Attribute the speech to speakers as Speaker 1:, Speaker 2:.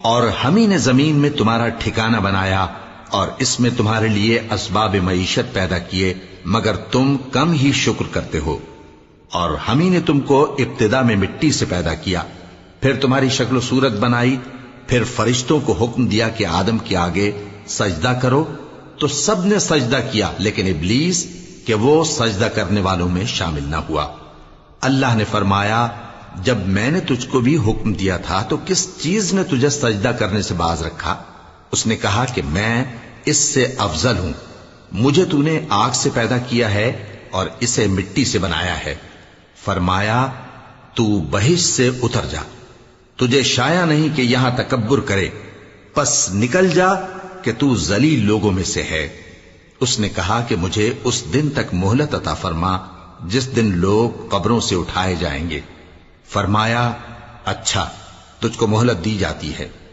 Speaker 1: اور ہم ہی نے زمین میں تمہارا ٹھکانہ بنایا اور اس میں تمہارے لیے اسباب معیشت پیدا کیے، مگر تم کم ہی شکر کرتے ہو۔ اور ہم ہی نے تم کو ابتدا میں مٹی سے پیدا کیا، پھر تمہاری شکل و صورت بنائی، پھر فرشتوں کو حکم دیا کہ آدم کے آگے سجدہ کرو، تو سب نے سجدہ کیا لیکن ابلیس کہ وہ سجدہ کرنے والوں میں شامل نہ ہوا۔ اللہ نے فرمایا، جب میں نے تجھ کو بھی حکم دیا تھا تو کس چیز نے تجھے سجدہ کرنے سے باز رکھا؟ اس نے کہا کہ میں اس سے افضل ہوں، مجھے تو نے آگ سے پیدا کیا ہے اور اسے مٹی سے بنایا ہے۔ فرمایا، تو بہشت سے اتر جا، تجھے شایع نہیں کہ یہاں تکبر کرے، پس نکل جا کہ تو ذلیل لوگوں میں سے ہے۔ اس نے کہا کہ مجھے اس دن تک مہلت عطا فرما جس دن لوگ قبروں سے اٹھائے جائیں گے۔ فرمایا، اچھا، تجھ کو مہلت دی جاتی ہے۔